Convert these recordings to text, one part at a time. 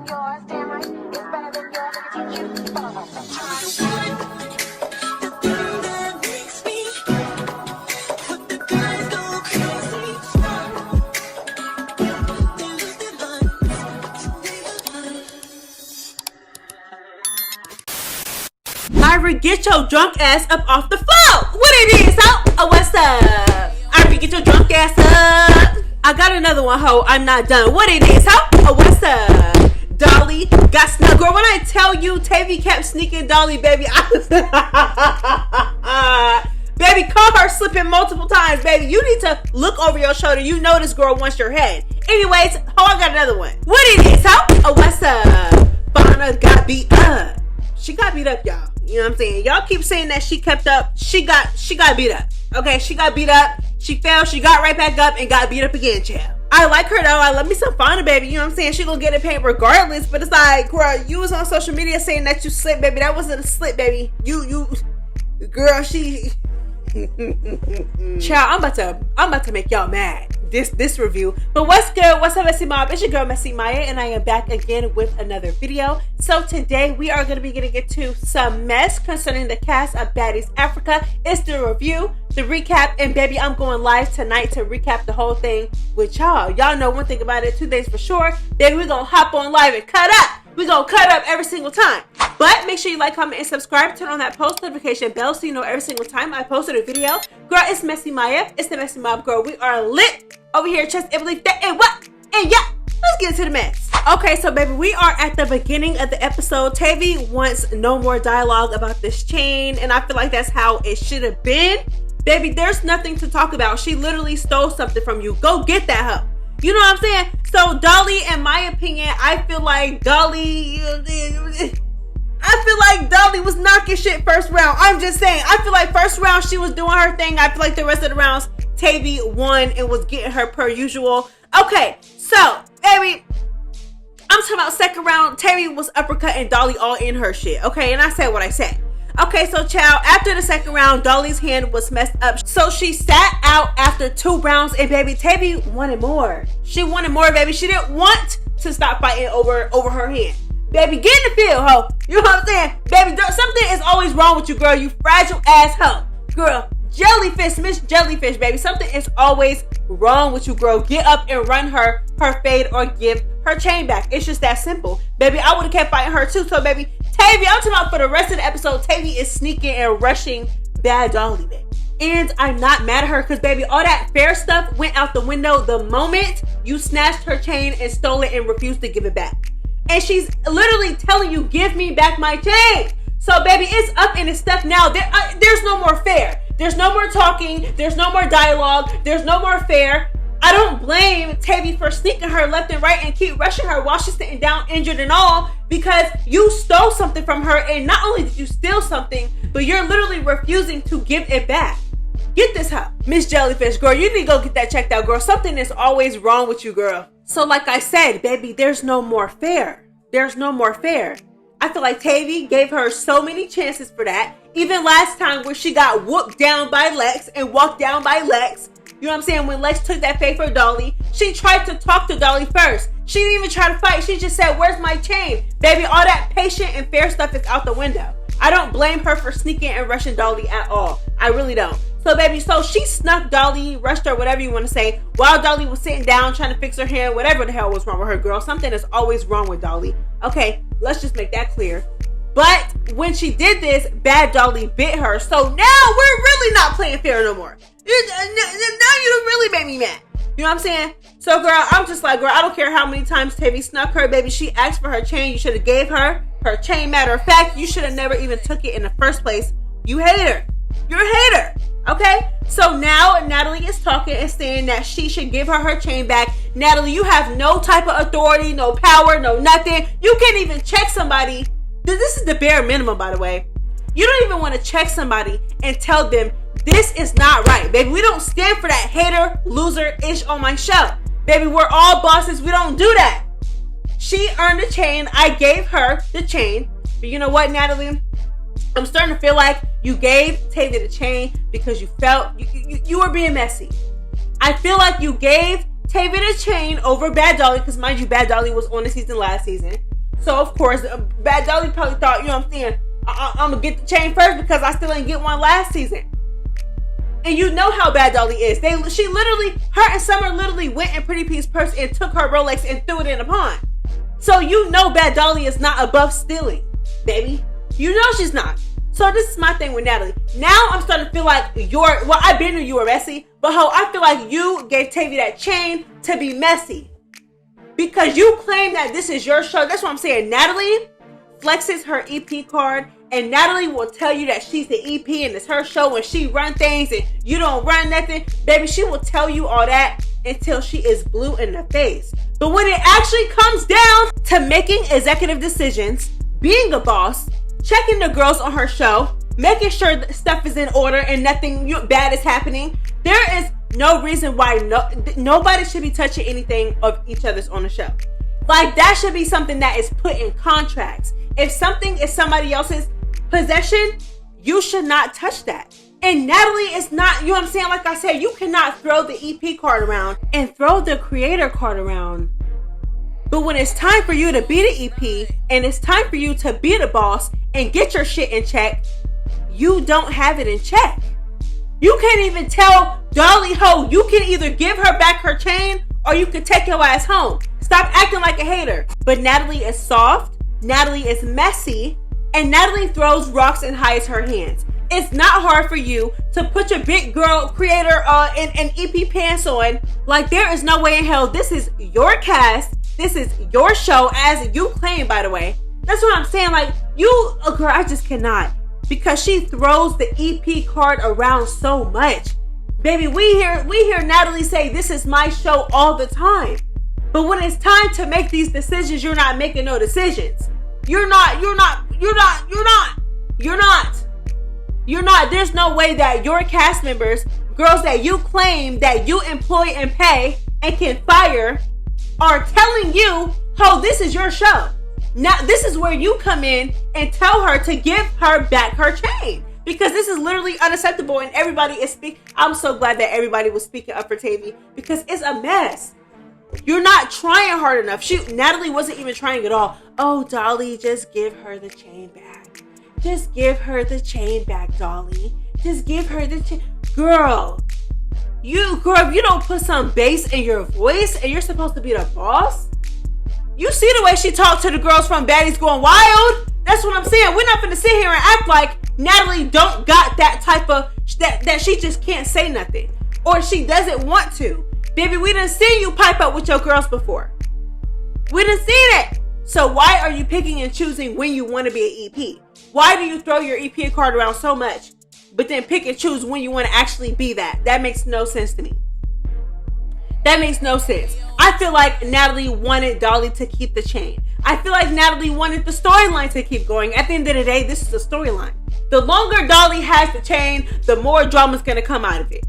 Yours, damn right, it's better than yours. I can teach you. Ivori, get your drunk ass up off the floor. What it is, ho? Oh, what's up? Ivori, get your drunk ass up. I got another one, ho. I'm not done. What it is, ho? Oh, what's up? Dolly got snuck. Girl, when I tell you Tavii kept sneaking Dolly, baby, baby, caught her slipping multiple times, baby. You need to look over your shoulder. You know this girl wants your head. Anyways, ho, I got another one. What it is, ho? Oh, what's up? Fania got beat up. She got beat up, y'all. You know what I'm saying? Y'all keep saying that she kept up. She got beat up. Okay, she got beat up. She fell. She got right back up and got beat up again, child. I like her though. I love me some Fania, baby. You know what I'm saying? She gonna get it paid regardless. But it's like, girl, you was on social media saying that you slipped, baby. That wasn't a slip, baby. Girl, she. Child, I'm about to make y'all mad. This review. But what's good? What's up, MessyMya? It's your girl MessyMya, and I am back again with another video. So today we are going to be getting into some mess concerning the cast of Baddies Africa. It's the review, the recap, and baby, I'm going live tonight to recap the whole thing with y'all. Y'all know one thing about it, two things for sure. Baby, we're going to hop on live and cut up. We're going to cut up every single time. But make sure you like, comment, and subscribe. Turn on that post notification bell so you know every single time I posted a video. Girl, it's MessyMya. It's the MessyMya, girl. We are lit over here. Trust and believe that and what? And yeah, let's get into the mess. Okay, so baby, we are at the beginning of the episode. Tavii wants no more dialogue about this chain. And I feel like that's how it should have been. Baby, there's nothing to talk about. She literally stole something from you. Go get that hoe. You know what I'm saying? So Dolly, in my opinion, I feel like Dolly was knocking shit first round. I'm just saying. I feel like first round she was doing her thing. I feel like the rest of the rounds Tavii won and was getting her per usual. Okay, so baby, I'm talking about second round. Tavii was uppercutting Dolly all in her shit. Okay, and I said what I said. Okay, so child, after the second round, Dolly's hand was messed up. So she sat out after 2 rounds, and baby, Tavii wanted more. She wanted more, baby. She didn't want to stop fighting over her hand. Baby, get in the field, ho. You know what I'm saying? Baby, something is always wrong with you, girl. You fragile ass hoe. Girl, jellyfish, Miss Jellyfish, baby. Something is always wrong with you, girl. Get up and run her fade or give her chain back. It's just that simple. Baby, I would have kept fighting her too. So, baby, Tavii, I'm talking about for the rest of the episode, Tavii is sneaking and rushing bad Dolly, baby. And I'm not mad at her because, baby, all that fair stuff went out the window the moment you snatched her chain and stole it and refused to give it back. And she's literally telling you, give me back my chain. So, baby, it's up and it's stuff now. There's no more fair. There's no more talking. There's no more dialogue. There's no more fair. I don't blame Tavii for sneaking her left and right and keep rushing her while she's sitting down injured and all because you stole something from her, and not only did you steal something, but you're literally refusing to give it back. Get this hoe. Miss Jellyfish, girl, you need to go get that checked out, girl. Something is always wrong with you, girl. So like I said, baby, there's no more fair. There's no more fair. I feel like Tavii gave her so many chances for that. Even last time where she got whooped down by Lex and walked down by Lex. You know what I'm saying? When Lex took that fade for Dolly, she tried to talk to Dolly first. She didn't even try to fight. She just said, where's my chain? Baby, all that patient and fair stuff is out the window. I don't blame her for sneaking and rushing Dolly at all. I really don't. So, baby, so she snuck Dolly, rushed her, whatever you want to say, while Dolly was sitting down trying to fix her hand, whatever the hell was wrong with her, girl. Something is always wrong with Dolly. Okay, let's just make that clear. But when she did this, bad Dolly bit her. So now we're really not playing fair no more. Now you really made me mad. You know what I'm saying? So, girl, I'm just like, girl, I don't care how many times Tavii snuck her, baby. She asked for her chain. You should have gave her chain. Matter of fact, you should have never even took it in the first place. You hater. You're a hater. Okay? So now Natalie is talking and saying that she should give her chain back. Natalie, you have no type of authority, no power, no nothing. You can't even check somebody. This is the bare minimum, by the way. You don't even want to check somebody and tell them this is not right. Baby, we don't stand for that hater, loser-ish on my show. Baby, we're all bosses. We don't do that. She earned the chain. I gave her the chain. But you know what, Natalie? I'm starting to feel like you gave Tavii the chain because you felt you were being messy. I feel like you gave Tavii the chain over Bad Dolly because, mind you, Bad Dolly was on the season last season. So of course, Bad Dolly probably thought, you know what I'm saying, I'm gonna get the chain first because I still ain't get one last season. And you know how Bad Dolly is. Her and Summer literally went in Pretty Pete's purse and took her Rolex and threw it in a pond. So you know Bad Dolly is not above stealing, baby. You know she's not. So this is my thing with Natalie. Now I'm starting to feel like I've been knew you were messy, but I feel like you gave Tavii that chain to be messy. Because you claim that this is your show. That's what I'm saying. Natalie flexes her EP card, and Natalie will tell you that she's the EP and it's her show and she run things and you don't run nothing. Baby, she will tell you all that until she is blue in the face. But when it actually comes down to making executive decisions, being a boss, checking the girls on her show, making sure that stuff is in order and nothing bad is happening, there is no reason why nobody should be touching anything of each other's on the show. Like, that should be something that is put in contracts. If something is somebody else's possession, you should not touch that. And Natalie is not, you know what I'm saying? Like I said, you cannot throw the EP card around and throw the creator card around. But when it's time for you to be the EP and it's time for you to be the boss and get your shit in check, you don't have it in check. You can't even tell Dolly Ho, you can either give her back her chain or you can take your ass home. Stop acting like a hater. But Natalie is soft, Natalie is messy, and Natalie throws rocks and hides her hands. It's not hard for you to put your big girl creator in EP pants on. Like, there is no way in hell. This is your cast. This is your show, as you claim, by the way. That's what I'm saying. Like, girl, I just cannot. Because she throws the EP card around so much. Baby, we hear Natalie say, this is my show all the time. But when it's time to make these decisions, you're not making no decisions. You're not. There's no way that your cast members, girls that you claim that you employ and pay and can fire, are telling you, oh, this is your show. Now, this is where you come in and tell her to give her back her chain. Because this is literally unacceptable, and everybody is I'm so glad that everybody was speaking up for Tavii, because it's a mess. You're not trying hard enough. Natalie wasn't even trying at all. Oh, Dolly, just give her the chain back. Just give her the chain back, Dolly. Just give her the chain. Girl, if you don't put some bass in your voice and you're supposed to be the boss, you see the way she talked to the girls from Baddies Going Wild? That's what I'm saying. We're not going to sit here and act like Natalie don't got that type of, that she just can't say nothing. Or she doesn't want to. Baby, we done seen you pipe up with your girls before. We done seen it. So why are you picking and choosing when you want to be an EP? Why do you throw your EP card around so much, but then pick and choose when you want to actually be that? That makes no sense to me. That makes no sense. I feel like Natalie wanted Dolly to keep the chain. I feel like Natalie wanted the storyline to keep going. At the end of the day, this is the storyline. The longer Dolly has the chain, the more drama's going to come out of it.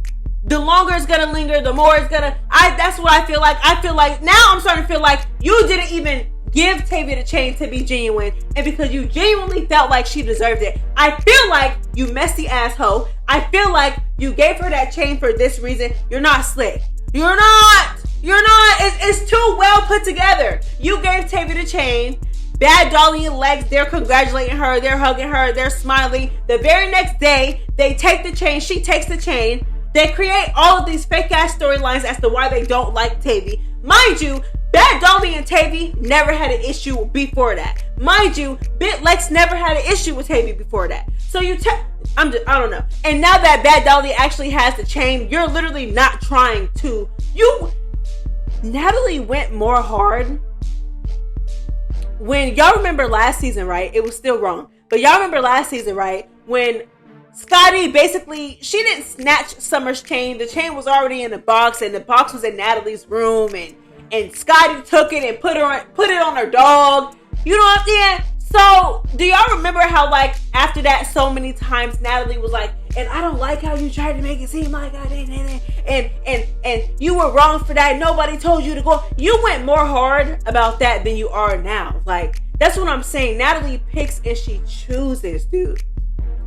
The longer it's going to linger, the more it's going to... That's what I feel like. I feel like now I'm starting to feel like you didn't even give Tavii the chain to be genuine, and because you genuinely felt like she deserved it. I feel like you messy asshole. I feel like you gave her that chain for this reason. You're not slick. You're not. It's too well put together. You gave Tavii the chain. Bad Dolly and Lex, they're congratulating her. They're hugging her. They're smiling. The very next day, they take the chain. She takes the chain. They create all of these fake ass storylines as to why they don't like Tavii. Mind you, Bad Dolly and Tavii never had an issue before that. Mind you, Bit Lex never had an issue with Tavii before that. So I don't know. And now that Bad Dolly actually has the chain, you're literally not trying to. Natalie went more hard when, y'all remember last season, right? It was still wrong. But y'all remember last season, right? When Scotty basically, she didn't snatch Summer's chain. The chain was already in the box, and the box was in Natalie's room, and Scotty took it and put it on her dog. You know what I'm saying? So, do y'all remember how, like, after that, so many times Natalie was like, and I don't like how you tried to make it seem like I didn't, and you were wrong for that. Nobody told you to go. You went more hard about that than you are now. Like, that's what I'm saying. Natalie picks and she chooses, dude.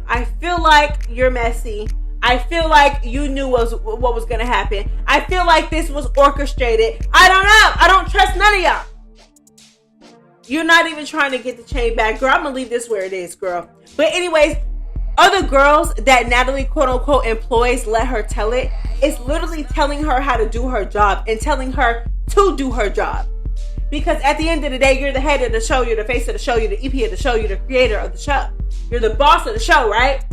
I feel like you're messy. I feel like you knew what was going to happen. I feel like this was orchestrated. I don't know. I don't trust none of y'all. You're not even trying to get the chain back. Girl, I'm gonna leave this where it is, girl. But anyways, other girls that Natalie quote unquote employs let her tell it. It's literally telling her how to do her job and telling her to do her job. Because at the end of the day, you're the head of the show, you're the face of the show, you're the EP of the show, you're the creator of the show. You're the boss of the show, right?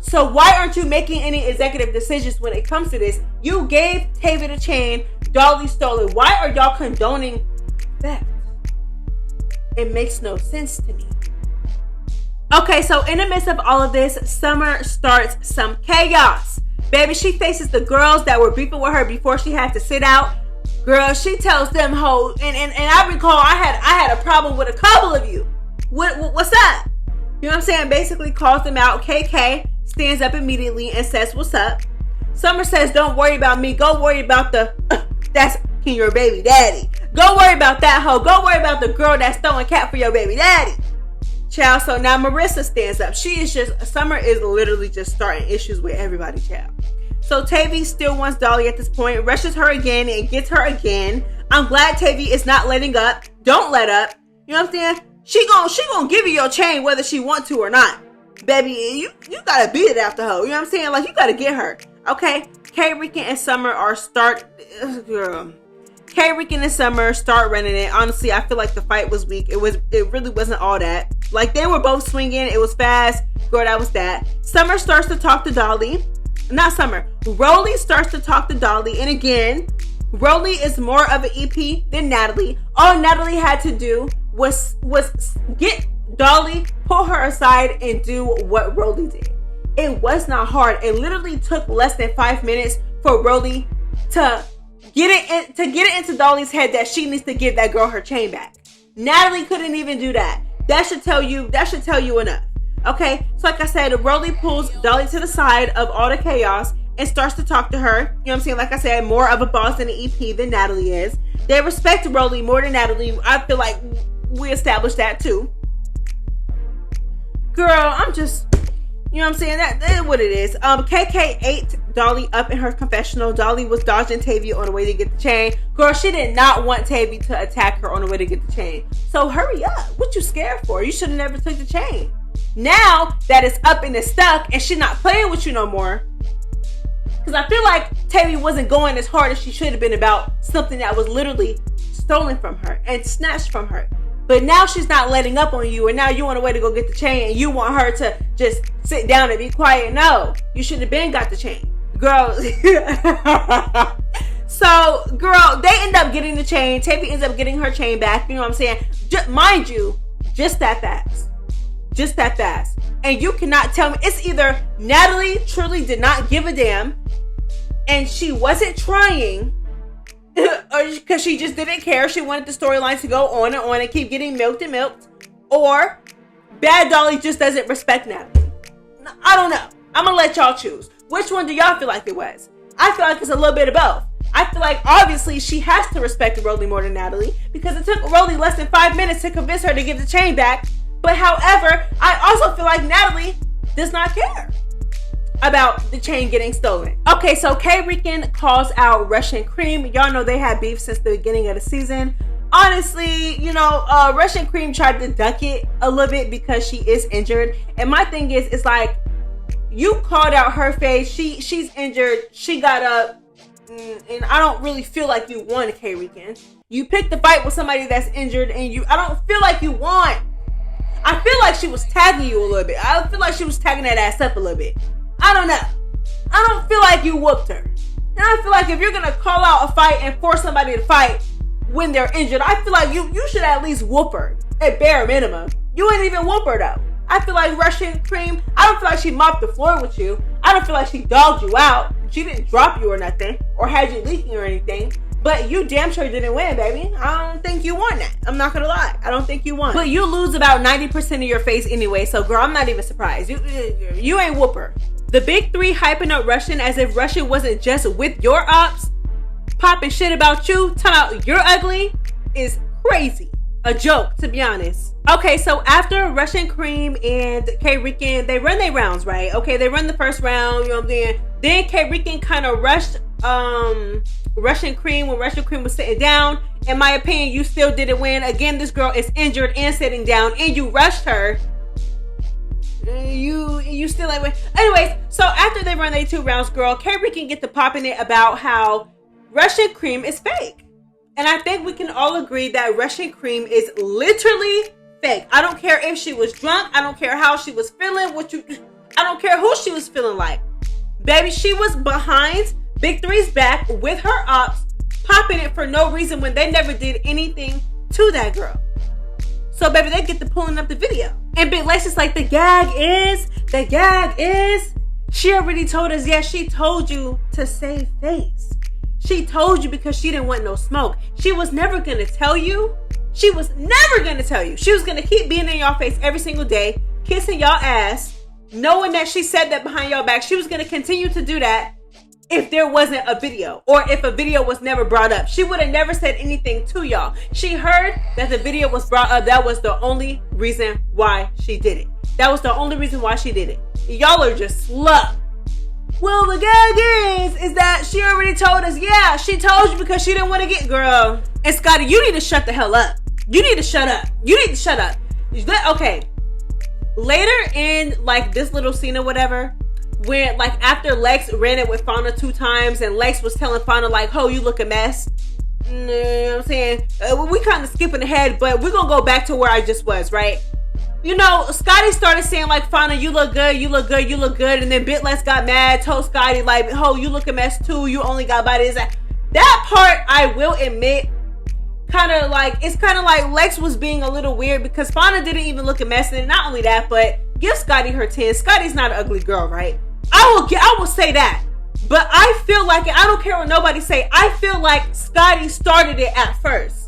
So why aren't you making any executive decisions when it comes to this? You gave Tavii the chain, Dolly stole it. Why are y'all condoning theft? It makes no sense to me. Okay, so in the midst of all of this, Summer starts some chaos. Baby, she faces the girls that were beefing with her before she had to sit out. Girl, she tells them, ho, and I recall I had a problem with a couple of you. What's up? You know what I'm saying? Basically calls them out. KK stands up immediately and says, what's up? Summer says, don't worry about me. Go worry about that's your baby daddy. Go worry about that hoe. Go worry about the girl that's throwing cat for your baby daddy. Child, so now Marissa stands up. Summer is literally just starting issues with everybody, child. So Tavii still wants Dolly at this point, rushes her again and gets her again. I'm glad Tavii is not letting up. Don't let up. You know what I'm saying? She gonna give you your chain whether she want to or not. Baby, you gotta beat it after her. You know what I'm saying? Like, you gotta get her. Okay? K-Rican and Summer K-Rican and Summer start running it. Honestly, I feel like the fight was weak. It really wasn't all that. Like, they were both swinging. It was fast. Girl, that was that. Summer starts to talk to Dolly. Not Summer. Rolly starts to talk to Dolly. And again, Rolly is more of an EP than Natalie. All Natalie had to do was get Dolly, pull her aside, and do what Rolly did. It was not hard. It literally took less than 5 minutes for Rolly to get it into Dolly's head that she needs to give that girl her chain back. Natalie couldn't even do that. That should tell you enough. Okay, so like I said, Rolly pulls Dolly to the side of all the chaos and starts to talk to her. You know what I'm saying? Like I said, more of a boss in the EP than Natalie is. They respect Rolly more than Natalie. I feel like we established that too. Girl, I'm just, you know what I'm saying? That's what it is. KK ate Dolly up in her confessional. Dolly was dodging Tavii on the way to get the chain. Girl, she did not want Tavii to attack her on the way to get the chain. So hurry up. What you scared for? You should have never took the chain. Now that it's up and it's stuck and she's not playing with you no more. Because I feel like Tavii wasn't going as hard as she should have been about something that was literally stolen from her and snatched from her. But now she's not letting up on you, and now you on the way to go get the chain and you want her to just sit down and be quiet. No, you should have been got the chain. Girl. So, girl, they end up getting the chain. Tavii ends up getting her chain back. You know what I'm saying? Mind you, just that fast. Just that fast. And you cannot tell me. It's either Natalie truly did not give a damn and she wasn't trying, or because she just didn't care. She wanted the storyline to go on and keep getting milked and milked. Or Bad Dolly just doesn't respect Natalie. I don't know. I'm going to let y'all choose. Which one do y'all feel like it was? I feel like it's a little bit of both. I feel like obviously she has to respect Rolly more than Natalie because it took Rolly less than 5 minutes to convince her to give the chain back. But however, I also feel like Natalie does not care about the chain getting stolen. Okay, so K-Rican calls out Russian Cream. Y'all know they had beef since the beginning of the season. Honestly, you know, Russian Cream tried to duck it a little bit because she is injured. And my thing is, it's like, you called out her face. She's injured. She got up. And I don't really feel like you won, K-Rican. You picked the fight with somebody that's injured and I don't feel like you won. I feel like she was tagging you a little bit. I feel like she was tagging that ass up a little bit. I don't know. I don't feel like you whooped her. And I feel like if you're going to call out a fight and force somebody to fight when they're injured, I feel like you should at least whoop her at bare minimum. You ain't even whoop her though. I feel like Russian Cream, I don't feel like she mopped the floor with you. I don't feel like she dogged you out. She didn't drop you or nothing or had you leaking or anything. But you damn sure didn't win, baby. I don't think you won that. I'm not gonna lie. I don't think you won. But you lose about 90% of your face anyway. So girl, I'm not even surprised. You ain't whooper. The big three hyping up Russian as if Russian wasn't just with your ops, popping shit about you, telling out you're ugly, is crazy. A joke, to be honest. Okay, so after Russian Cream and K-Rican, they run their rounds, right? Okay, they run the first round, you know what I'm saying? Then K-Rican kind of rushed Russian Cream when Russian Cream was sitting down in my opinion, you still didn't win. Again, this girl is injured and sitting down, and you rushed her. You still ain't win. Anyways, so after they run their 2 rounds, girl, Carrie can get to popping it about how Russian cream is fake. And I think we can all agree that Russian cream is literally fake. I don't care if she was drunk. I don't care how she was feeling. I don't care who she was feeling like. Baby, she was behind Big Three's back with her ops, popping it for no reason when they never did anything to that girl. So, baby, they get to pulling up the video. And Big Lex is like, the gag is, she already told us, yeah, she told you to save face. She told you because she didn't want no smoke. She was never going to tell you. She was never going to tell you. She was going to keep being in y'all face every single day, kissing y'all ass, knowing that she said that behind y'all back. She was going to continue to do that if there wasn't a video, or if a video was never brought up. She would have never said anything to y'all. She heard that the video was brought up. That was the only reason why she did it. That was the only reason why she did it. Y'all are just slow. Well, the gag is that she already told us, yeah, she told you because she didn't want to get, girl. And Scotty, you need to shut the hell up. You need to shut up. You need to shut up. Okay. Later in, like, this little scene or whatever, when, like, after Lex ran it with Fauna 2 times and Lex was telling Fauna, like, oh, you look a mess. You know what I'm saying? We kind of skipping ahead, but we're going to go back to where I just was, right? You know, Scotty started saying, like, Fauna, you look good, you look good, you look good. And then Bit Lex got mad, told Scotty, like, oh, you look a mess too. You only got bodies. That part, I will admit, it's kind of like Lex was being a little weird because Fauna didn't even look a mess. And not only that, but give Scotty her 10. Scotty's not an ugly girl, right? I will say that. But I feel like, and I don't care what nobody say, I feel like Scotty started it at first.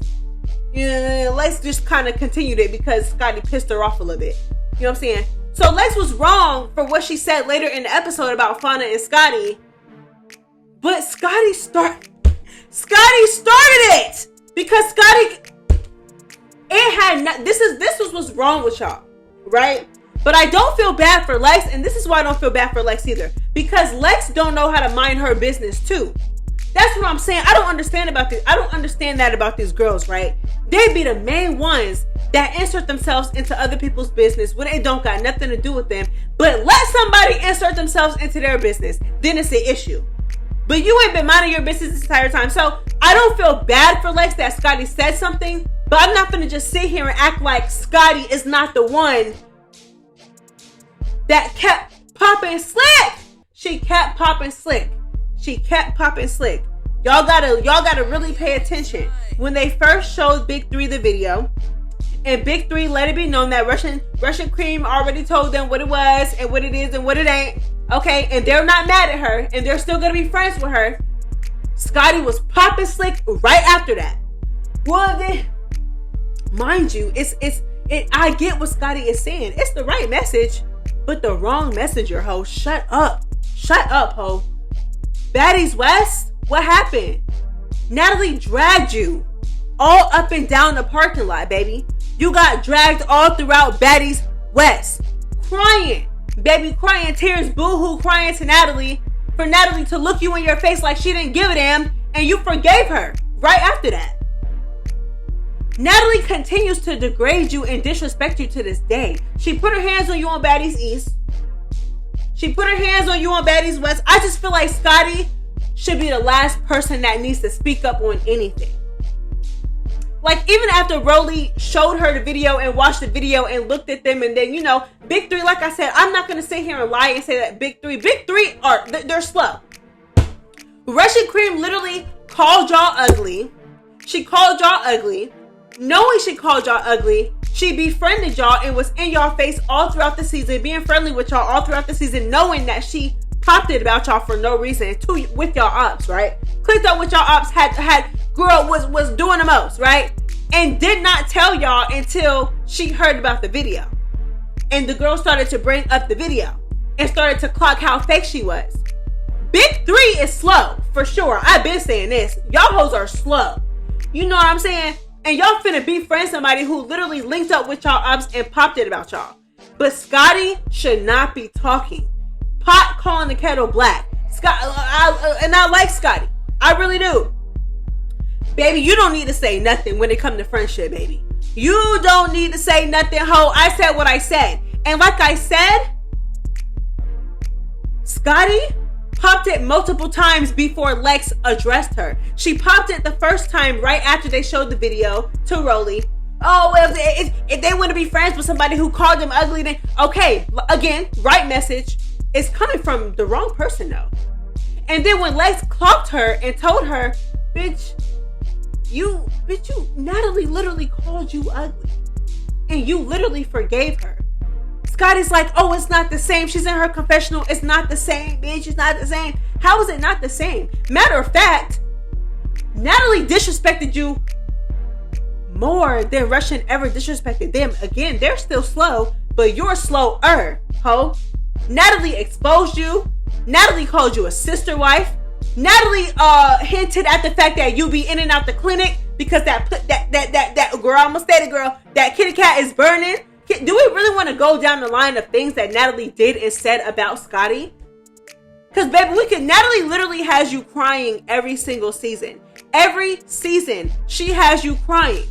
Yeah, Lex just kind of continued it because Scotty pissed her off a little bit. You know what I'm saying? So Lex was wrong for what she said later in the episode about Fauna and Scotty. But Scotty started it! Because Scotty, this was what's wrong with y'all, right? But I don't feel bad for Lex, and this is why I don't feel bad for Lex either. Because Lex don't know how to mind her business too. That's what I'm saying. I don't understand that about these girls, right? They be the main ones that insert themselves into other people's business when it don't got nothing to do with them. But let somebody insert themselves into their business, then it's an issue. But you ain't been minding your business this entire time. So I don't feel bad for Lex that Scotty said something, but I'm not gonna just sit here and act like Scotty is not the one that kept popping slick. She kept popping slick. Y'all gotta really pay attention. When they first showed Big Three the video, and Big Three let it be known that Russian Cream already told them what it was and what it is and what it ain't. Okay, and they're not mad at her, and they're still gonna be friends with her. Scotty was popping slick right after that. Well, then, mind you, I get what Scotty is saying. It's the right message, but the wrong messenger, ho. Shut up, ho. Baddies West, what happened? Natalie dragged you all up and down the parking lot, baby. You got dragged all throughout Baddies West, crying. Baby crying tears, boo-hoo crying to Natalie, for Natalie to look you in your face like she didn't give a damn, and you forgave her right after that. Natalie continues to degrade you and disrespect you to this day. She put her hands on you on Baddies East. She put her hands on you on Baddies West. I just feel like Scotty should be the last person that needs to speak up on anything. Like, even after Rolly showed her the video and watched the video and looked at them, and then, you know, Big Three, like I said, I'm not going to sit here and lie and say that Big Three they're slow. Russian Cream literally called y'all ugly. She called y'all ugly. Knowing she called y'all ugly, she befriended y'all and was in y'all face all throughout the season, being friendly with y'all all throughout the season, knowing that she popped it about y'all for no reason with y'all ops, right? Clicked up with y'all ops, had girl was doing the most, right? And did not tell y'all until she heard about the video. And the girl started to bring up the video and started to clock how fake she was. Big Three is slow, for sure. I've been saying this. Y'all hoes are slow. You know what I'm saying? And y'all finna befriend somebody who literally linked up with y'all ops and popped it about y'all. But Scotty should not be talking. Pot calling the kettle black. And I like Scotty. I really do. Baby, you don't need to say nothing when it comes to friendship, baby. You don't need to say nothing, ho. I said what I said. And like I said, Scotty popped it multiple times before Lex addressed her. She popped it the first time right after they showed the video to Rolly. Oh, well, if they want to be friends with somebody who called them ugly, then okay, again, right message. It's coming from the wrong person, though. And then when Lex clocked her and told her, bitch, Natalie literally called you ugly. And you literally forgave her. Scotty's like, oh, it's not the same. She's in her confessional. It's not the same, bitch. It's not the same. How is it not the same? Matter of fact, Natalie disrespected you more than Russian ever disrespected them. Again, they're still slow, but you're slower, ho. Natalie exposed you. Natalie called you a sister wife. Natalie hinted at the fact that you be in and out the clinic because that girl, I'm gonna say the girl, that kitty cat is burning. Do we really want to go down the line of things that Natalie did and said about Scotty? Because, baby, Natalie literally has you crying every single season. Every season, she has you crying.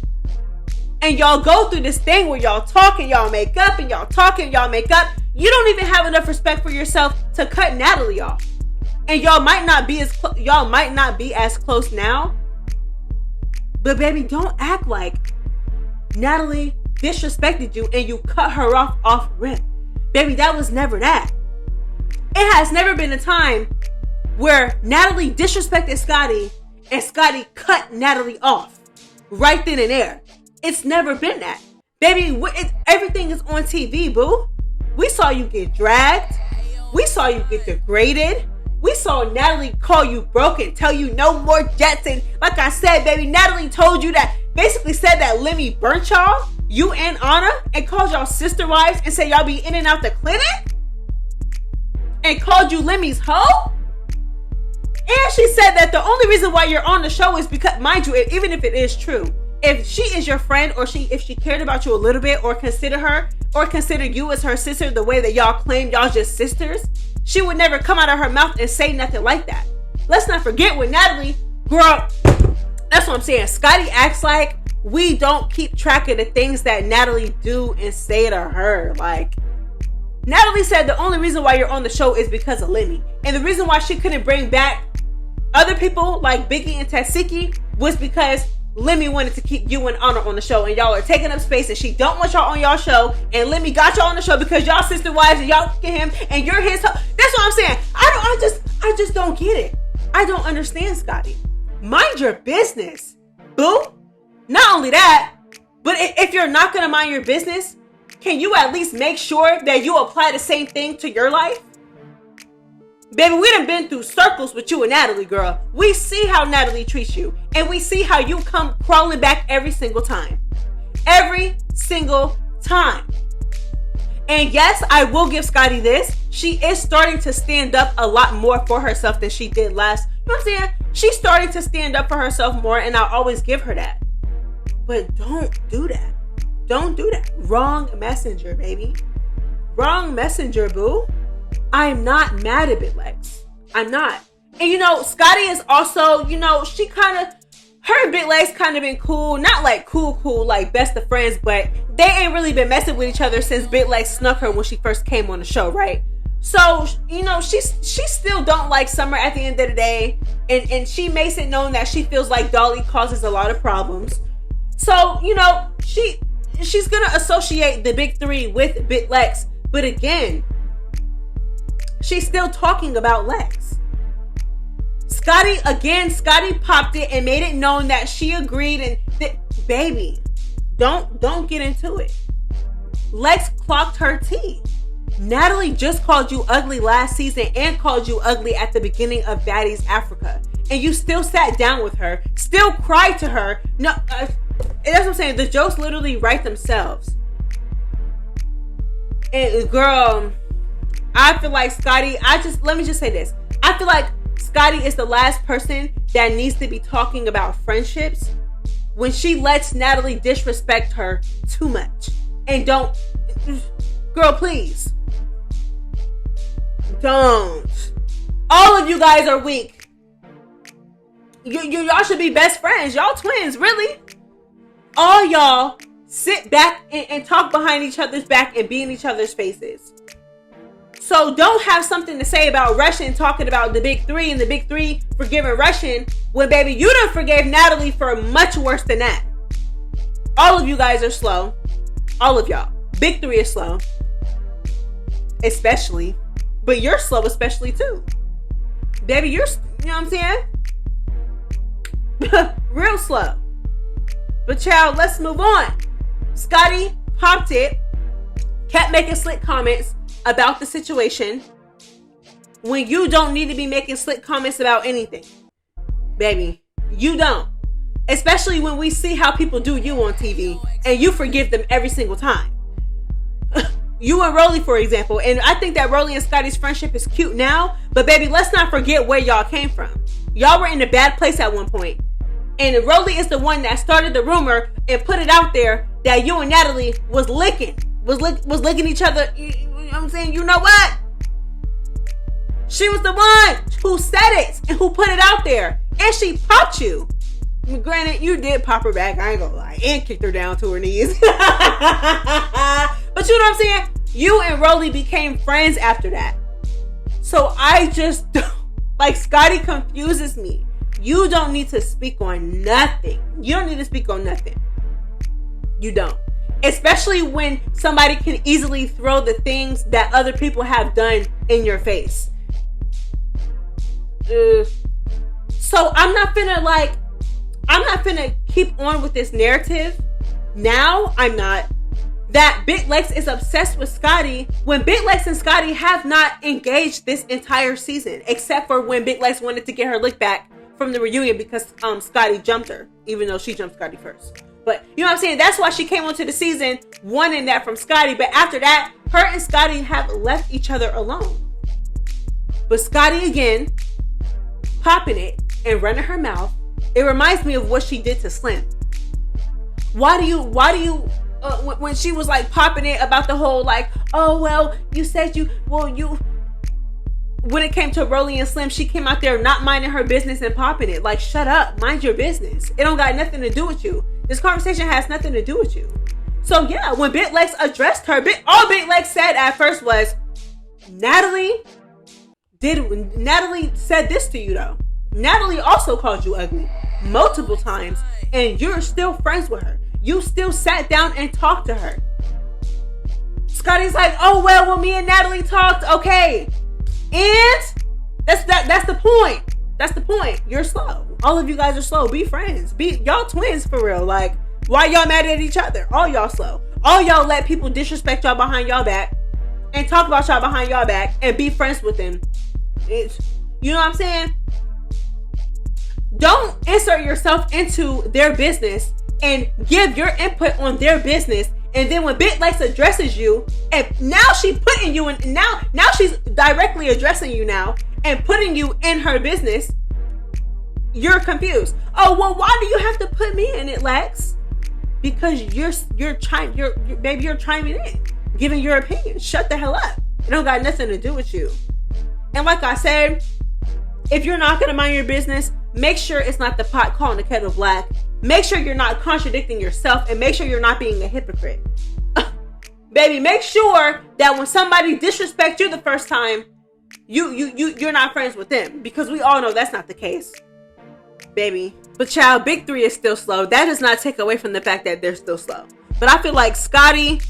And y'all go through this thing where y'all talk and y'all make up and y'all talk and y'all make up. You don't even have enough respect for yourself to cut Natalie off. And y'all might not be as close now. But, baby, don't act like Natalie disrespected you and you cut her off rip. Baby, that was never that. It has never been a time where Natalie disrespected Scotty and Scotty cut Natalie off right then and there. It's never been that. Baby, everything is on TV, boo. We saw you get dragged. We saw you get degraded. We saw Natalie call you broke and tell you no more jets. And like I said, baby, Natalie told you that, basically said that Lemmy burnt y'all, you and Anna, and called y'all sister wives and said y'all be in and out the clinic? And called you Lemmy's hoe? And she said that the only reason why you're on the show is because, mind you, even if it is true, if she is your friend or if she cared about you a little bit or consider you as her sister the way that y'all claim y'all just sisters, she would never come out of her mouth and say nothing like that. Let's not forget with Natalie, girl, that's what I'm saying. Scotty acts like we don't keep track of the things that Natalie do and say to her. Like, Natalie said the only reason why you're on the show is because of Lemmy. And the reason why she couldn't bring back other people like Biggie and Tasiki was because Lemmy wanted to keep you and Honor on the show, and y'all are taking up space, and she don't want y'all on y'all show, and Lemmy got y'all on the show because y'all sister wives and y'all fucking him and you're his ho- That's what I'm saying. I just don't get it. I don't understand, Scotty. Mind your business, boo. Not only that, but if you're not gonna mind your business, can you at least make sure that you apply the same thing to your life? Baby, we done been through circles with you and Natalie, girl. We see how Natalie treats you. And we see how you come crawling back every single time. Every single time. And yes, I will give Scotty this. She is starting to stand up a lot more for herself than she did last. You know what I'm saying? She's starting to stand up for herself more, and I'll always give her that. But don't do that. Don't do that. Wrong messenger, baby. Wrong messenger, boo. I'm not mad at BitLex. I'm not. And you know, Scotty is also, you know, her and BitLex kind of been cool. Not like cool, like best of friends, but they ain't really been messing with each other since BitLex snuck her when she first came on the show, right? So, you know, she still don't like Summer at the end of the day. And she makes it known that she feels like Dolly causes a lot of problems. So, you know, she's gonna associate the big three with BitLex. But again, she's still talking about Lex. Scotty popped it and made it known that she agreed, and baby, don't get into it. Lex clocked her tea. Natalie just called you ugly last season and called you ugly at the beginning of Baddies Africa. And you still sat down with her, still cried to her. No, that's what I'm saying. The jokes literally write themselves. And girl, I feel like Scotty, let me just say this. I feel like Scotty is the last person that needs to be talking about friendships when she lets Natalie disrespect her too much. And don't, girl, please. Don't. All of you guys are weak. Y'all should be best friends. Y'all twins, really. All y'all sit back and talk behind each other's back and be in each other's faces. So don't have something to say about Russian talking about the big three and the big three forgiving Russian when, baby, you done forgave Natalie for much worse than that. All of you guys are slow. All of y'all. Big three is slow. Especially. But you're slow especially too. Baby, you know what I'm saying? Real slow. But child, let's move on. Scotty popped it. Kept making slick comments about the situation when you don't need to be making slick comments about anything. Baby, you don't. Especially when we see how people do you on TV and you forgive them every single time. You and Rolly, for example, and I think that Rolly and Scotty's friendship is cute now, but baby, let's not forget where y'all came from. Y'all were in a bad place at one point. And Rolly is the one that started the rumor and put it out there that you and Natalie was licking each other. You know what I'm saying? You know what? She was the one who said it and who put it out there. And she popped you. Granted, you did pop her back, I ain't gonna lie, and kicked her down to her knees. But you know what I'm saying? You and Rolly became friends after that. So I just don't, like, Scotty confuses me. You don't need to speak on nothing. You don't need to speak on nothing. You don't. Especially when somebody can easily throw the things that other people have done in your face. So I'm not finna keep on with this narrative. Now, I'm not. That Big Lex is obsessed with Scotty when Big Lex and Scotty have not engaged this entire season. Except for when Big Lex wanted to get her lick back from the reunion because Scotty jumped her. Even though she jumped Scotty first. But, you know what I'm saying? That's why she came onto the season wanting that from Scotty. But after that, her and Scotty have left each other alone. But Scotty, again, popping it and running her mouth. It reminds me of what she did to Slim. Why do you, when she was like popping it about the whole like, oh, well, when it came to Rolly and Slim, she came out there not minding her business and popping it. Like, shut up, mind your business. It don't got nothing to do with you. This conversation has nothing to do with you. So yeah, when Big Lex addressed her, all Big Lex said at first was, Natalie said this to you though. Natalie also called you ugly multiple times and you're still friends with her. You still sat down and talked to her. Scotty's like, oh, well, me and Natalie talked, okay. And that's the point. That's the point. You're slow. All of you guys are slow. Be friends. Y'all twins for real. Like, why y'all mad at each other? All y'all slow. All y'all let people disrespect y'all behind y'all back and talk about y'all behind y'all back and be friends with them. You know what I'm saying? Don't insert yourself into their business and give your input on their business. And then when Big Lex addresses you, and now she's putting you in, now she's directly addressing you now and putting you in her business, you're confused. Oh, well, why do you have to put me in it, Lex? Because you're chiming in, giving your opinion. Shut the hell up. It don't got nothing to do with you. And like I said, if you're not gonna mind your business, make sure it's not the pot calling the kettle black. Make sure you're not contradicting yourself and make sure you're not being a hypocrite. Baby, make sure that when somebody disrespects you the first time, you're not friends with them, because we all know that's not the case. Baby. But child, Big Three is still slow. That does not take away from the fact that they're still slow. But I feel like Scotty,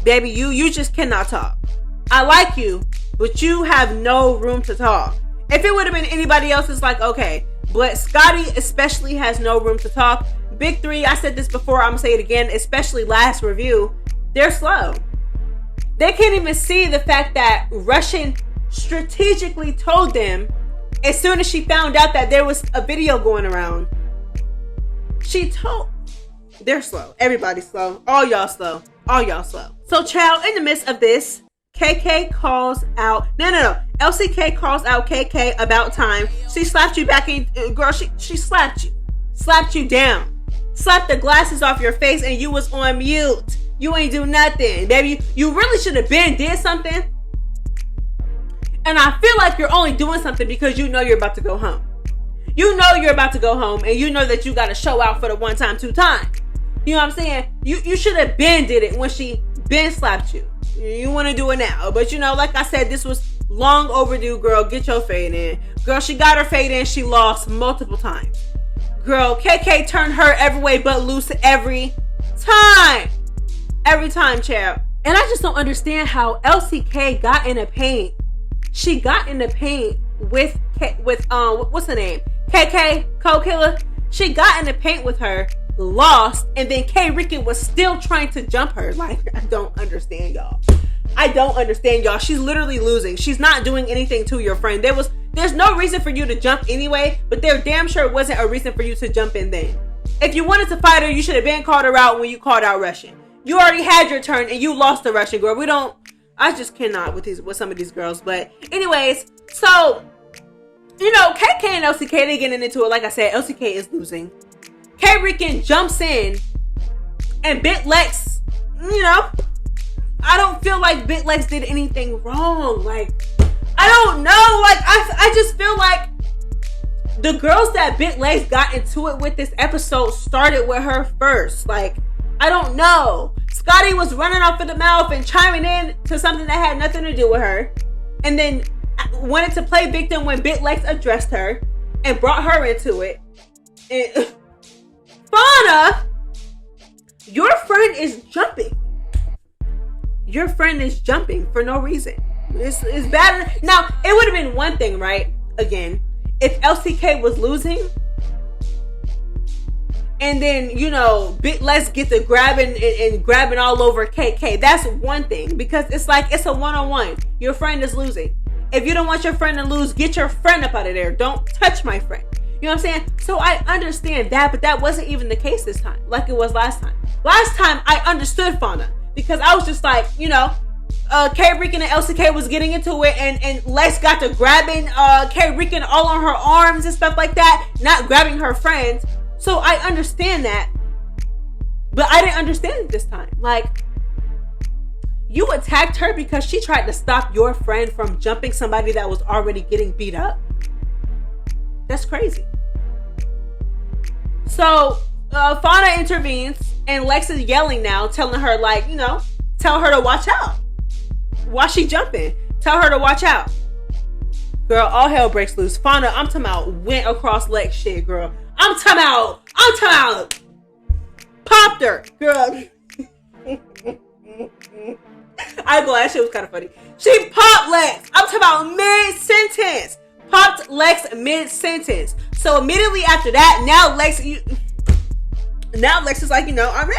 baby, you just cannot talk. I like you, but you have no room to talk. If it would have been anybody else, it's like, okay. But Scotty especially has no room to talk. Big Three, I said this before, I'm gonna say it again, especially last review, they're slow. They can't even see the fact that Russian strategically told them as soon as she found out that there was a video going around. They're slow. Everybody's slow. All y'all slow. All y'all slow. So child, in the midst of this, KK calls out, LCK calls out KK about time. She slapped you back in, girl, she slapped you. Slapped you down. Slapped the glasses off your face and you was on mute. You ain't do nothing. Baby, you really should have did something. And I feel like you're only doing something because you know you're about to go home. You know you're about to go home, and you know that you got to show out for the one time, two time. You know what I'm saying? You should have been did it when she been slapped you. You want to do it now, but you know, like I said, this was long overdue. Girl, get your fade in. Girl, she got her fade in. She lost multiple times. Girl, KK turned her every way but loose every time. Every time, child. And I just don't understand how LCK got in the paint. She got in the paint with what's her name? KK, Code Killer. She got in the paint with her, lost, and then K Rican was still trying to jump her. Like, I don't understand, y'all. I don't understand, y'all. She's literally losing. She's not doing anything to your friend. There's no reason for you to jump anyway, but there damn sure wasn't a reason for you to jump in then. If you wanted to fight her, you should have been called her out when you called out Russian. You already had your turn and you lost the Russian, girl. I just cannot with some of these girls. But anyways, so, you know, KK and LCK, they getting into it. Like I said, LCK is losing. K Rican jumps in and BitLex, you know, I don't feel like BitLex did anything wrong. Like, I don't know. Like, I just feel like the girls that BitLex got into it with this episode started with her first. Like, I don't know. Scotty was running off of the mouth and chiming in to something that had nothing to do with her. And then wanted to play victim when BitLex addressed her and brought her into it. And Fania, your friend is jumping. Your friend is jumping for no reason. It's bad. Now, it would have been one thing, right? Again, if LCK was losing, and then, you know, BitLex get to grabbing and grabbing all over KK. That's one thing, because it's like, it's a one-on-one. Your friend is losing. If you don't want your friend to lose, get your friend up out of there. Don't touch my friend. You know what I'm saying? So I understand that, but that wasn't even the case this time, like it was last time. Last time, I understood Fania, because I was just like, you know, K Rican and LCK was getting into it, and Lex got to grabbing K Rican all on her arms and stuff like that, not grabbing her friends. So I understand that, but I didn't understand it this time. Like, you attacked her because she tried to stop your friend from jumping somebody that was already getting beat up. That's crazy. So Fania intervenes, and Lex is yelling now, telling her, like, you know, tell her to watch out. Why she jumping? Tell her to watch out. Girl, all hell breaks loose. Fania, I'm talking about, went across Lex shit, girl. I'm talking about, popped her, girl. I go, that shit was kind of funny. She popped Lex. I'm talking about mid-sentence. Popped Lex mid-sentence. So immediately after that, now Lex is like, you know, I'm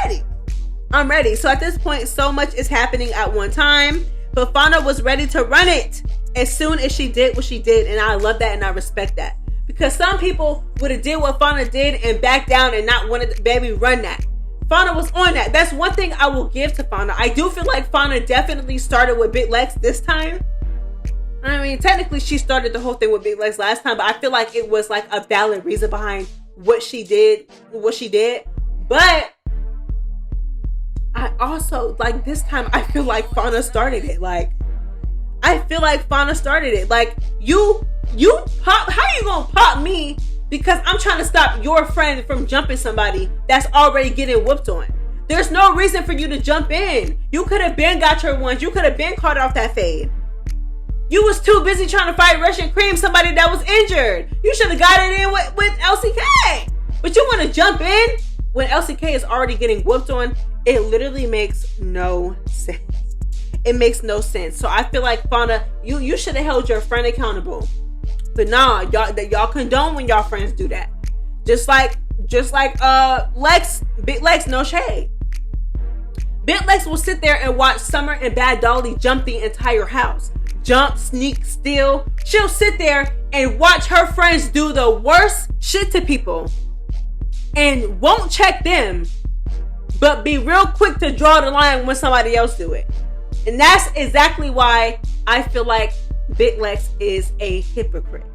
ready. So at this point, so much is happening at one time. But Fania was ready to run it as soon as she did what she did. And I love that and I respect that. Because some people would have did what Fania did and back down and not wanted to baby run that. Fania was on that. That's one thing I will give to Fania. I do feel like Fania definitely started with BitLex this time. I mean, technically she started the whole thing with BitLex last time, but I feel like it was like a valid reason behind what she did. But I also, like, this time I feel like Fania started it. Like, I feel like Fania started it. Like, you pop, how you gonna pop me because I'm trying to stop your friend from jumping somebody that's already getting whooped on? There's no reason for you to jump in. You could have been got your ones. You could have been caught off that fade. You was too busy trying to fight Russian Cream, somebody that was injured. You should have got it in with LCK. But you want to jump in when LCK is already getting whooped on? It literally makes no sense. It makes no sense. So I feel like Fania, you should have held your friend accountable. But nah, y'all condone when y'all friends do that. Just like Lex, BitLex, no shade. BitLex will sit there and watch Summer and Bad Dolly jump the entire house. Jump, sneak, steal. She'll sit there and watch her friends do the worst shit to people and won't check them, but be real quick to draw the line when somebody else do it. And that's exactly why I feel like BitLex is a hypocrite.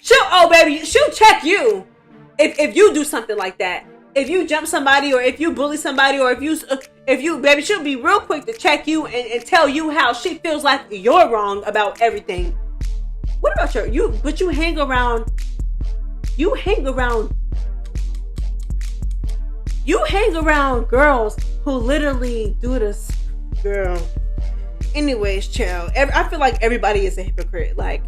She'll check you if you do something like that. If you jump somebody, or if you bully somebody, or if you baby, she'll be real quick to check you and tell you how she feels like you're wrong about everything. What about you hang around you hang around girls who literally do this, girl. Anyways, child, I feel like everybody is a hypocrite. Like,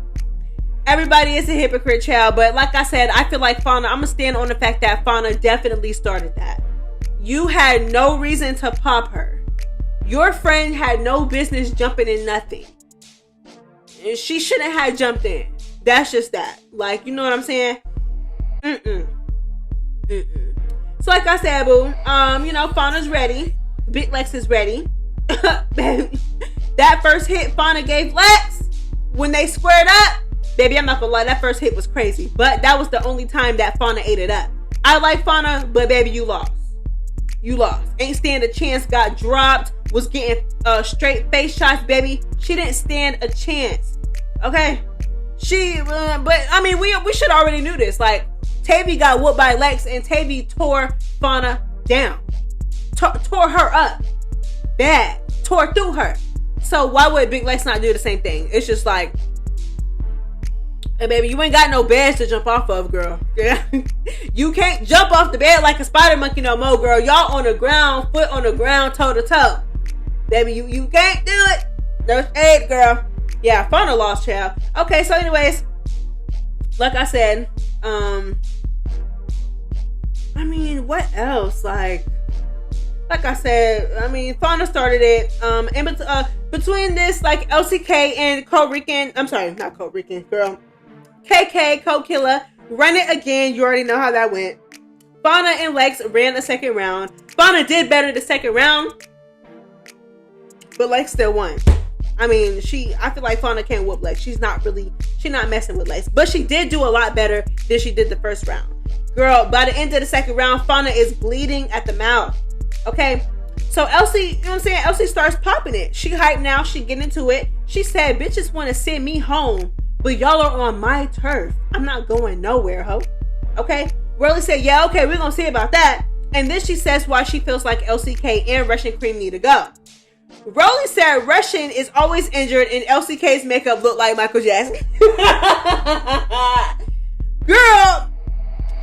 everybody is a hypocrite, child. But like I said, I feel like Fania, I'm gonna stand on the fact that Fania definitely started that. You had no reason to pop her. Your friend had no business jumping in nothing. And she shouldn't have jumped in. That's just that. Like, you know what I'm saying? So like I said, boo, Fania's ready. Big Lex is ready. Baby, that first hit Fania gave Lex when they squared up, baby, I'm not gonna lie, that first hit was crazy. But that was the only time that Fania ate it up. I like Fania, but baby, you lost. You lost. Ain't stand a chance, got dropped, was getting straight face shots, baby. She didn't stand a chance. Okay? But I mean, we should already knew this. Like, Tavii got whooped by Lex, and Tavii tore Fania down. Tore her up. Bad. Tore through her. So why would Big Lex not do the same thing? It's just like, hey baby, you ain't got no beds to jump off of, girl. You can't jump off the bed like a spider monkey no more, girl. Y'all on the ground, foot on the ground, toe to toe. Baby, you can't do it. There's 8, girl. Yeah, Fania lost, child. Okay, so anyways, like I said, I mean, what else? Like I said, I mean, Fania started it. And between this, like, LCK and Code Rican, I'm sorry, not Code Rican, girl. KK, Code Killer, run it again. You already know how that went. Fania and Lex ran the second round. Fania did better the second round, but Lex still won. I mean, I feel like Fania can't whoop Lex. She's not messing with Lex, but she did do a lot better than she did the first round. Girl, by the end of the second round, Fania is bleeding at the mouth. Okay, so Elsie, you know what I'm saying? Elsie starts popping it. She hyped now. She get into it. She said, bitches want to send me home, but y'all are on my turf. I'm not going nowhere, ho. Okay? Rolly said, yeah, okay, we're going to see about that. And then she says why she feels like LCK and Russian Cream need to go. Rolly said Russian is always injured and LCK's makeup look like Michael Jackson. Girl,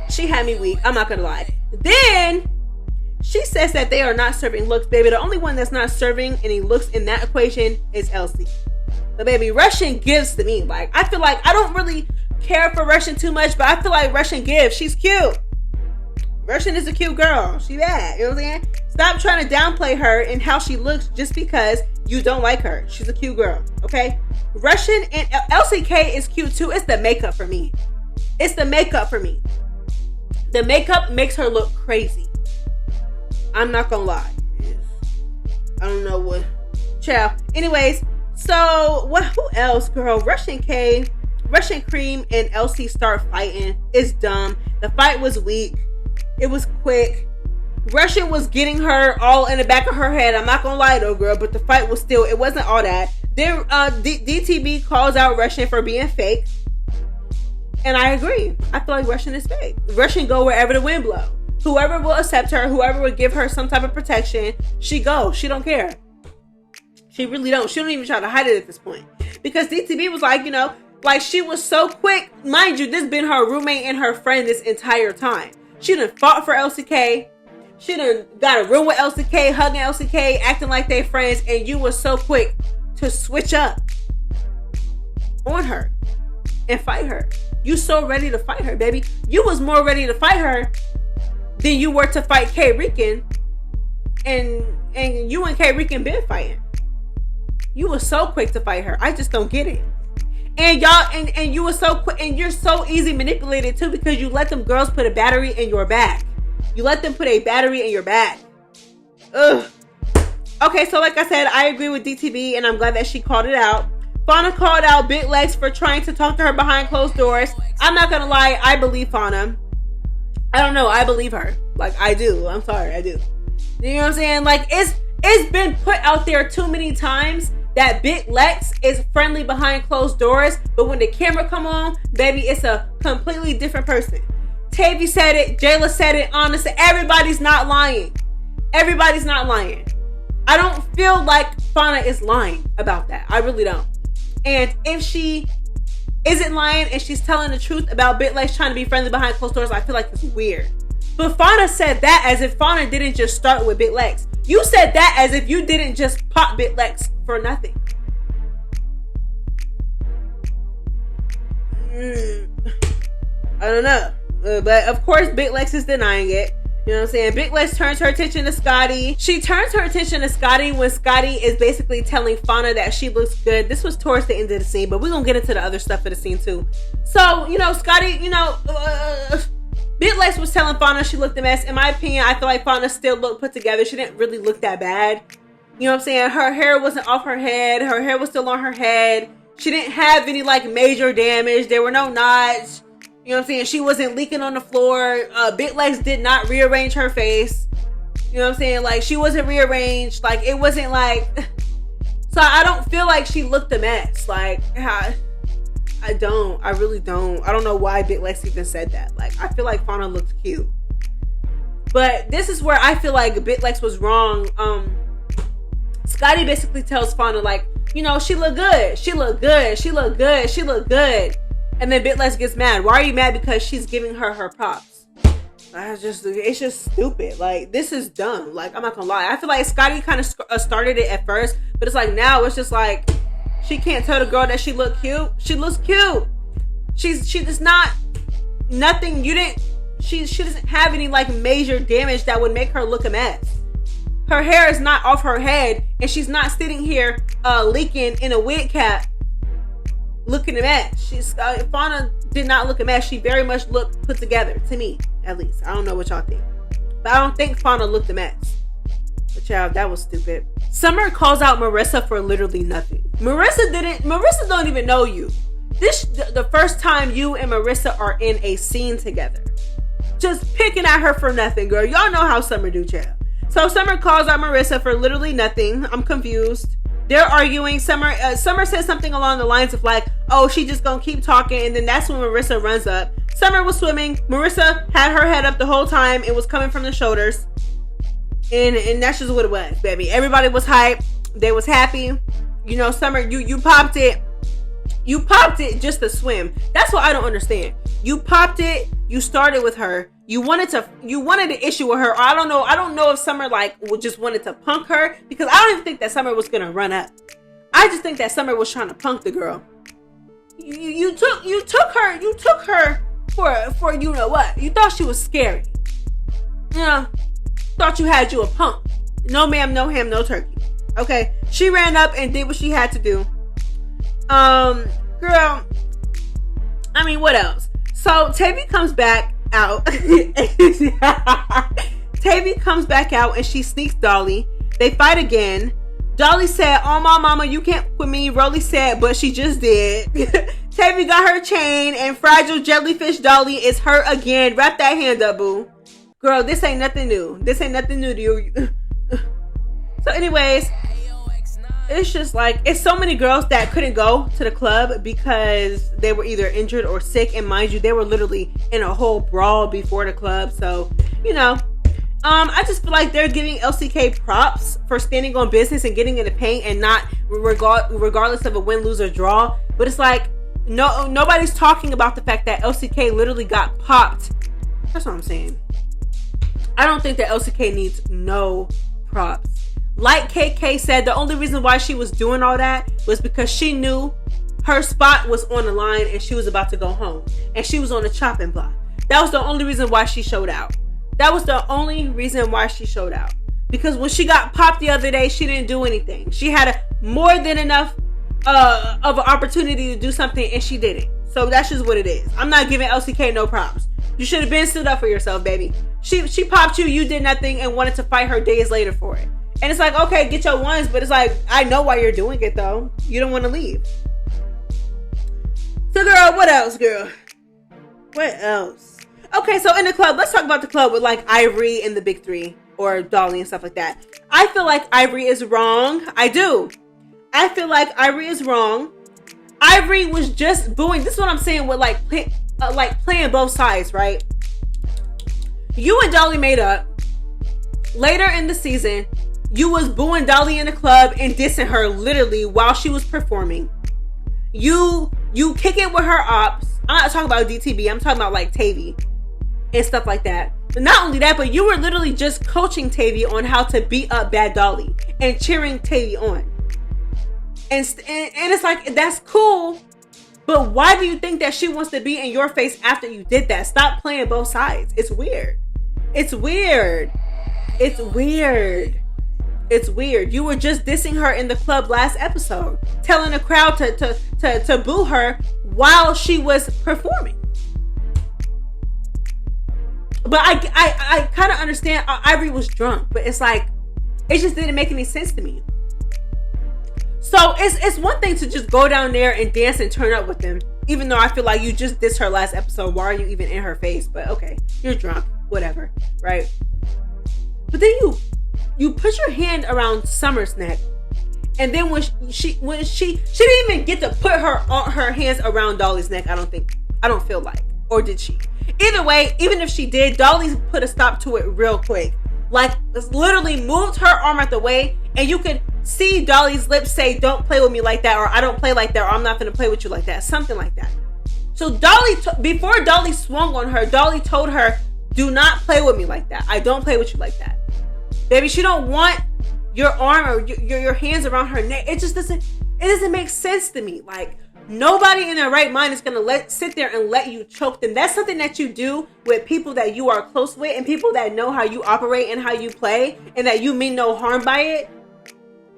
she had me weak. I'm not going to lie. Then she says that they are not serving looks, baby. The only one that's not serving any looks in that equation is Elsie. But baby, Russian gives to me. Like, I feel like I don't really care for Russian too much, but I feel like Russian gives. She's cute. Russian is a cute girl. She bad. You know what I'm saying? Stop trying to downplay her and how she looks just because you don't like her. She's a cute girl. Okay? Russian and LCK is cute too. It's the makeup for me. It's the makeup for me. The makeup makes her look crazy. I'm not gonna lie. I don't know what. Child. Anyways, so who else, girl? Russian Cream, and Elsie start fighting. It's dumb. The fight was weak. It was quick. Russian was getting her all in the back of her head. I'm not gonna lie though, girl, but the fight was still, it wasn't all that. Then DTB calls out Russian for being fake. And I agree. I feel like Russian is fake. Russian go wherever the wind blows. Whoever will accept her, whoever will give her some type of protection, she goes. She don't care. She really don't. She don't even try to hide it at this point. Because DTB was like, like she was so quick. Mind you, this been her roommate and her friend this entire time. She done fought for LCK. She done got a room with LCK, hugging LCK, acting like they friends. And you were so quick to switch up on her and fight her. You so ready to fight her, baby. You was more ready to fight her than you were to fight K Rican, and you and K Rican been fighting. You were so quick to fight her. I just don't get it. And y'all, and you were so quick, and you're so easy manipulated too, because you let them girls put a battery in your back. You let them put a battery in your back. Ugh. Okay, so like I said, I agree with DTB, and I'm glad that she called it out. Fania called out Big Lex for trying to talk to her behind closed doors. I'm not gonna lie, I believe Fania. I don't know, I believe her. Like, I do. I'm sorry, I do. You know what I'm saying? Like, it's been put out there too many times that Big Lex is friendly behind closed doors, but when the camera come on, baby, it's a completely different person. Tavii said it, Jayla said it, honestly, everybody's not lying. Everybody's not lying. I don't feel like Fania is lying about that. I really don't. And if she isn't lying and she's telling the truth about Bitlex trying to be friendly behind closed doors, I feel like it's weird. But Fania said that as if Fania didn't just start with Bitlex. You said that as if you didn't just pop Bitlex for nothing. I don't know. But of course, Bitlex is denying it. You know what I'm saying? Bitlex turns her attention to Scotty. She turns her attention to Scotty when Scotty is basically telling Fania that she looks good. This was towards the end of the scene, but we're going to get into the other stuff of the scene too. So, you know, Scotty, you know, Bitlex was telling Fania she looked a mess. In my opinion, I feel like Fania still looked put together. She didn't really look that bad. You know what I'm saying? Her hair wasn't off her head. Her hair was still on her head. She didn't have any like major damage. There were no knots. You know what I'm saying? She wasn't leaking on the floor. Bitlex did not rearrange her face. You know what I'm saying? Like, she wasn't rearranged. Like, it wasn't like... So, I don't feel like she looked a mess. Like, I don't. I really don't. I don't know why Bitlex even said that. Like, I feel like Fania looked cute. But this is where I feel like Bitlex was wrong. Scotty basically tells Fania, like, you know, she looked good. She looked good. She looked good. She looked good. And then Bitlex gets mad. Why are you mad? Because she's giving her props. It's just stupid. Like, this is dumb. Like, I'm not gonna lie. I feel like Scotty kind of started it at first, but it's like now it's just like she can't tell the girl that she looked cute. She looks cute. She does not nothing. She doesn't have any like major damage that would make her look a mess. Her hair is not off her head, and she's not sitting here leaking in a wig cap. Looking a mess. Fania did not look a mess. She very much looked put together, to me, at least. I don't know what y'all think, but I don't think Fania looked a mess. But y'all, that was stupid. Summer calls out Marissa for literally nothing. Marissa don't even know you. This the first time you and Marissa are in a scene together. Just picking at her for nothing, girl. Y'all know how Summer do, child. So Summer calls out Marissa for literally nothing. I'm confused. They're arguing. Summer says something along the lines of like, oh, she just gonna keep talking. And then that's when Marissa runs up. Summer was swimming. Marissa had her head up the whole time. It was coming from the shoulders. And that's just what it was, baby. Everybody was hyped. They was happy. You know, Summer, you popped it. You popped it just to swim. That's what I don't understand. You popped it. You started with her. You wanted to issue with her. Or I don't know if Summer like just wanted to punk her, because I don't even think that Summer was gonna run up. I just think that Summer was trying to punk the girl. You took her for you know what? You thought she was scary. You know, thought you had you a punk. No ma'am, no ham, no turkey. Okay, she ran up and did what she had to do. Girl, I mean, what else? So Tavii comes back out. Tavii comes back out and she sneaks Dolly. They fight again. Dolly said, "Oh my mama, you can't fuck with me." Rolly said, "But she just did." Tavii got her chain and fragile jellyfish Dolly is hurt again. Wrap that hand up, boo. Girl, this ain't nothing new. This ain't nothing new to you. So anyways, it's just like, it's so many girls that couldn't go to the club because they were either injured or sick. And mind you, they were literally in a whole brawl before the club. So, you know, I just feel like they're giving LCK props for standing on business and getting in the paint and not regardless of a win, lose, or draw. But it's like, nobody's talking about the fact that LCK literally got popped. That's what I'm saying. I don't think that LCK needs no props. Like KK said, the only reason why she was doing all that was because she knew her spot was on the line and she was about to go home. And she was on the chopping block. That was the only reason why she showed out. That was the only reason why she showed out. Because when she got popped the other day, she didn't do anything. She had more than enough of an opportunity to do something and she didn't. So that's just what it is. I'm not giving LCK no props. You should have been stood up for yourself, baby. She popped you, you did nothing, and wanted to fight her days later for it. And it's like, okay, get your ones, but it's like, I know why you're doing it though. You don't want to leave. So girl, what else, girl? What else? Okay, so in the club, let's talk about the club with like Ivori and the big three, or Dolly and stuff like that. I feel like Ivori is wrong. I do. I feel like Ivori is wrong. Ivori was just booing. This is what I'm saying with like playing both sides, right? You and Dolly made up. Later in the season, you was booing Dolly in the club and dissing her literally while she was performing. You You kick it with her ops. I'm not talking about DTB. I'm talking about like Tavii and stuff like that. But not only that, but you were literally just coaching Tavii on how to beat up Bad Dolly and cheering Tavii on. And it's like, that's cool. But why do you think that she wants to be in your face after you did that? Stop playing both sides. It's weird. It's weird. It's weird. It's weird. You were just dissing her in the club last episode, telling the crowd to boo her while she was performing. But I kind of understand. Ivori was drunk, but it's like, it just didn't make any sense to me. So it's one thing to just go down there and dance and turn up with them, even though I feel like you just dissed her last episode. Why are you even in her face? But okay, you're drunk, whatever, right? But then you put your hand around Summer's neck, and then when she didn't even get to put her hands around Dolly's neck. I don't feel like, or did she? Either way, even if she did, Dolly put a stop to it real quick. Like, literally moved her arm out the way, and you could see Dolly's lips say, "Don't play with me like that," or "I don't play like that," or "I'm not gonna play with you like that," something like that. So Dolly, before Dolly swung on her, Dolly told her, "Do not play with me like that. I don't play with you like that." Baby, she don't want your arm or your hands around her neck. It doesn't make sense to me. Like, nobody in their right mind is gonna sit there and let you choke them. That's something that you do with people that you are close with and people that know how you operate and how you play and that you mean no harm by it.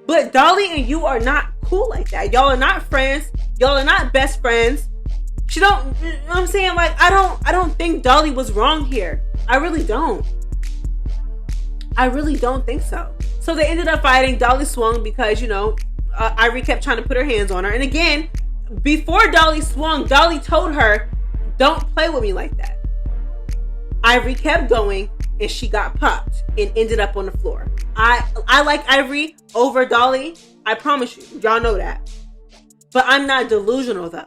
But Dolly and you are not cool like that. Y'all are not friends. Y'all are not best friends. You know what I'm saying? Like, I don't think Dolly was wrong here. I really don't. I really don't think so. So they ended up fighting. Dolly swung because, Ivori kept trying to put her hands on her. And again, before Dolly swung, Dolly told her, "Don't play with me like that." Ivori kept going and she got popped and ended up on the floor. I like Ivori over Dolly. I promise you. Y'all know that. But I'm not delusional though.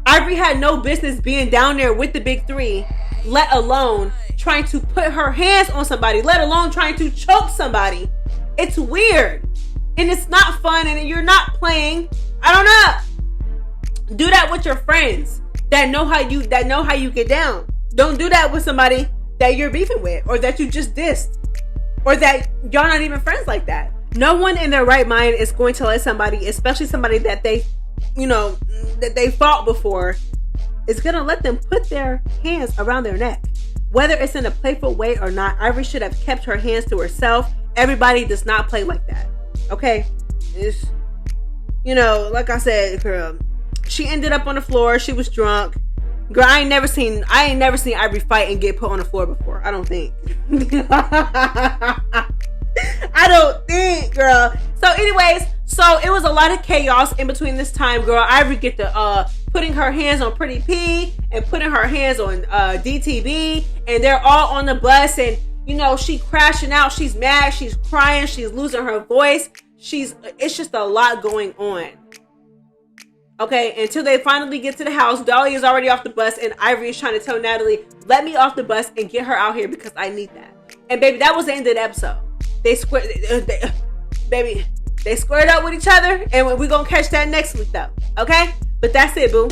Ivori had no business being down there with the big three, let alone trying to put her hands on somebody, let alone trying to choke somebody. It's weird. And it's not fun, and you're not playing. I don't know. Do that with your friends that know how you get down. Don't do that with somebody that you're beefing with or that you just dissed or that y'all not even friends like that. No one in their right mind is going to let somebody, especially somebody that they fought before, is going to let them put their hands around their neck. Whether it's in a playful way or not, Ivori should have kept her hands to herself. Everybody does not play like that. Okay? It's, like I said, girl, she ended up on the floor. She was drunk. Girl, I ain't never seen Ivori fight and get put on the floor before. I don't think. I don't think, girl. So anyways, it was a lot of chaos in between this time, girl. Ivori get the putting her hands on Pretty P and putting her hands on DTB, and they're all on the bus, and she crashing out. She's mad. She's crying. She's losing her voice. It's just a lot going on. Okay, until they finally get to the house, Dolly is already off the bus, and Ivori is trying to tell Natalie, "Let me off the bus and get her out here because I need that." And baby, that was the end of the episode. They squared up with each other, and we're gonna catch that next week though. Okay, but that's it, boo.